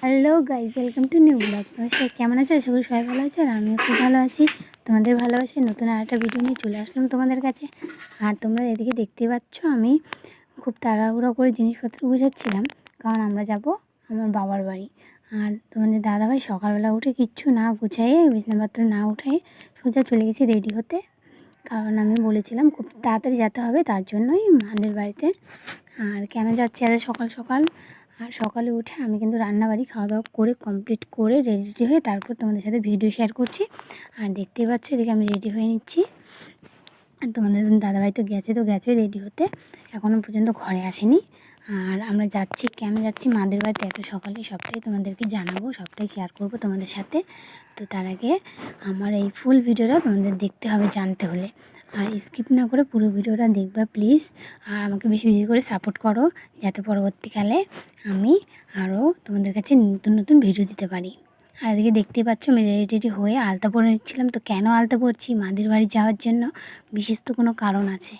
Hello guys, welcome to new blog. সবাই কেমন আছে? আশা করি সবাই ভালো আছে আর আমিও খুব ভালো আছি। তোমাদের ভালোবাসি নতুন আরেকটা ভিডিও নিয়ে চলে আসলাম তোমাদের কাছে। আর তোমরা এদিকে দেখতে পাচ্ছ আমি খুব তাড়াহুড়ো করে জিনিসপত্র গুছাচ্ছিলাম, কারণ আমরা যাব আমার বাবার বাড়ি। আর তোমাদের দাদাভাই সকালবেলা উঠে কিচ্ছু না গুছাইয়ে বিছানাপত্র না উঠাই সোজা চলে গেছি রেডি হতে, কারণ আমি বলেছিলাম খুব তাড়াতাড়ি যেতে হবে, তার জন্যই মাদের বাড়িতে। আর কেন যাচ্ছি এত সকাল সকাল? আর সকালে উঠে আমি কিন্তু রান্নাবাড়ি খাওয়া দাওয়া করে কমপ্লিট করে রেডি হয়ে তারপর তোমাদের সাথে ভিডিও শেয়ার করছি। আর দেখতেই পাচ্ছ এদিকে আমি রেডি হয়ে নিচ্ছি। আর তোমাদের দাদাভাই তো গেছে রেডি হতে, এখনও পর্যন্ত ঘরে আসেনি। আর আমরা যাচ্ছি, কেন যাচ্ছি মাদের বাড়িতে এত সকালে সবটাই তোমাদেরকে জানাবো, সবটাই শেয়ার করব তোমাদের সাথে। তো তার আগে আমার এই ফুল ভিডিওটা তোমাদের দেখতে হবে জানতে হলে, আর স্কিপ না করে পুরো ভিডিওটা দেখবা প্লিজ। আর আমাকে বেশি বেশি করে সাপোর্ট করো, যাতে পরবর্তীকালে আমি আরও তোমাদের কাছে নতুন নতুন ভিডিও দিতে পারি। আর এদিকে দেখতেই পাচ্ছ আমি রেডি হয়ে আলতা পরে নিচ্ছিলাম। তো কেন আলতা পরছি? মাদের বাড়ি যাওয়ার জন্য, বিশেষ তো কোনো কারণ আছে।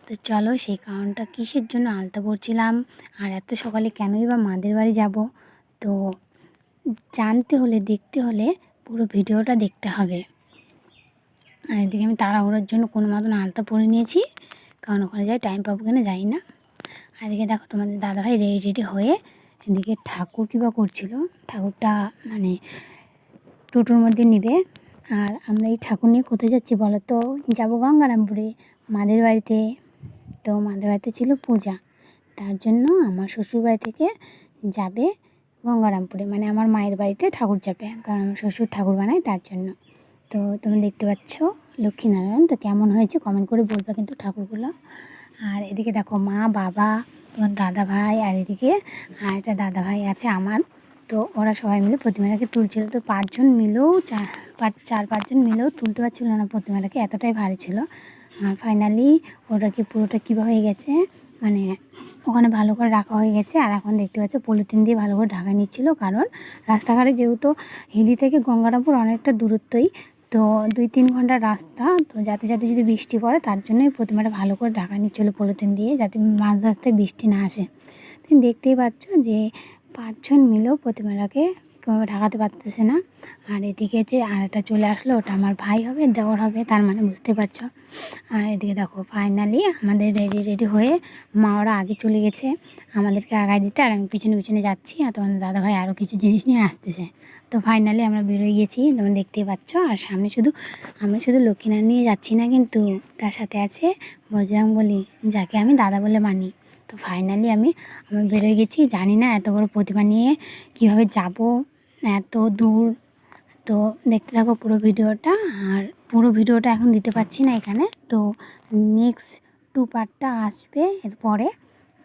তো চলো সেই কারণটা কিসের জন্য আলতা পরছিলাম আর এত সকালে কেনই বা মাদের বাড়ি যাব, তো জানতে হলে দেখতে হলে পুরো ভিডিওটা দেখতে হবে। আর এদিকে আমি তাড়াহুড়োর জন্য কোনো মতন আলতা পরে নিয়েছি, কারণ ওখানে যাই টাইম পাবো কিনা জানি না। আর এদিকে দেখো তোমাদের দাদাভাই রেডি হয়ে এদিকে ঠাকুর কী বা করছিল, ঠাকুরটা মানে টোটোর মধ্যে নিবে। আর আমরা এই ঠাকুর নিয়ে কোথায় যাচ্ছি বলো তো? যাবো গঙ্গারামপুরে মাদের বাড়িতে। তো মাদের বাড়িতে ছিল পূজা, তার জন্য আমার শ্বশুরবাড়ি থেকে যাবে গঙ্গারামপুরে, মানে আমার মায়ের বাড়িতে ঠাকুর যাবে, কারণ আমার শ্বশুর ঠাকুর বানায় তার জন্য। তো তুমি দেখতে পাচ্ছ লক্ষ্মীনারায়ণ, তো কেমন হয়েছে কমেন্ট করে বলবে কিন্তু ঠাকুরগুলো। আর এদিকে দেখো মা, বাবা, তোমার দাদা ভাই, আর এদিকে আর একটা দাদা ভাই আছে আমার। তো ওরা সবাই মিলে প্রতিমাটাকে তুলছিল। তো চার পাঁচজন মিলেও তুলতে পারছিল না প্রতিমাটাকে, এতটাই ভারী ছিল। আর ফাইনালি ওটাকে পুরোটা কীভাবে হয়ে গেছে, মানে ওখানে ভালো করে রাখা হয়ে গেছে। আর এখন দেখতে পাচ্ছ পলিথিন দিয়ে ভালো করে ঢাকা নিচ্ছিল, কারণ রাস্তাঘাটে যেহেতু হিলি থেকে গঙ্গারামপুর অনেকটা দূরত্বই, তো 2-3 ঘন্টার রাস্তা, তো যাতে যদি বৃষ্টি পড়ে তার জন্যই প্রতিমাটা ভালো করে ঢাকা নিচ্ছিলো পলিথিন দিয়ে, যাতে মাঝ রাস্তায় বৃষ্টি না আসে। তুমি দেখতেই পাচ্ছ যে 5 জন মিলেও প্রতিমাটাকে ঢাকাতে পারতেছে না। আর এদিকে যে আরেকটা চলে আসলো, ওটা আমার ভাই হবে, দেওর হবে, তার মানে বুঝতে পারছো। আর এদিকে দেখো ফাইনালি আমাদের রেডি হয়ে মা ওরা আগে চলে গেছে আমাদেরকে আগায় দিতে, আর আমি পিছনে পিছনে যাচ্ছি। আর তোমাদের দাদাভাই আরও কিছু জিনিস নিয়ে আসতেছে। তো ফাইনালি আমরা বেরোয় গেছি, তোমরা দেখতেই পাচ্ছ। আর সামনে আমরা শুধু লক্ষ্মীনারায়ণ নিয়ে যাচ্ছি না, কিন্তু তার সাথে আছে বজরংবলী, যাকে আমি দাদা বলে মানি। তো ফাইনালি আমরা বেরোয় গেছি। জানি না এত বড় প্রতিমা নিয়ে কীভাবে যাব এত দূর। তো দেখতে থাকো পুরো ভিডিওটা। আর পুরো ভিডিওটা এখন দিতে পারছি না এখানে, তো নেক্সট 2 পার্টটা আসবে এরপরে।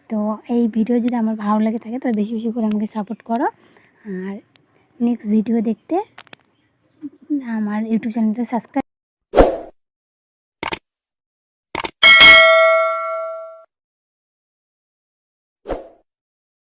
তো এই ভিডিও যদি আমার ভালো লেগে থাকে তাহলে বেশি বেশি করে আমাকে সাপোর্ট করো। আর নেক্সট ভিডিও দেখতে আমার ইউটিউব চ্যানেলটা সাবস্ক্রাইব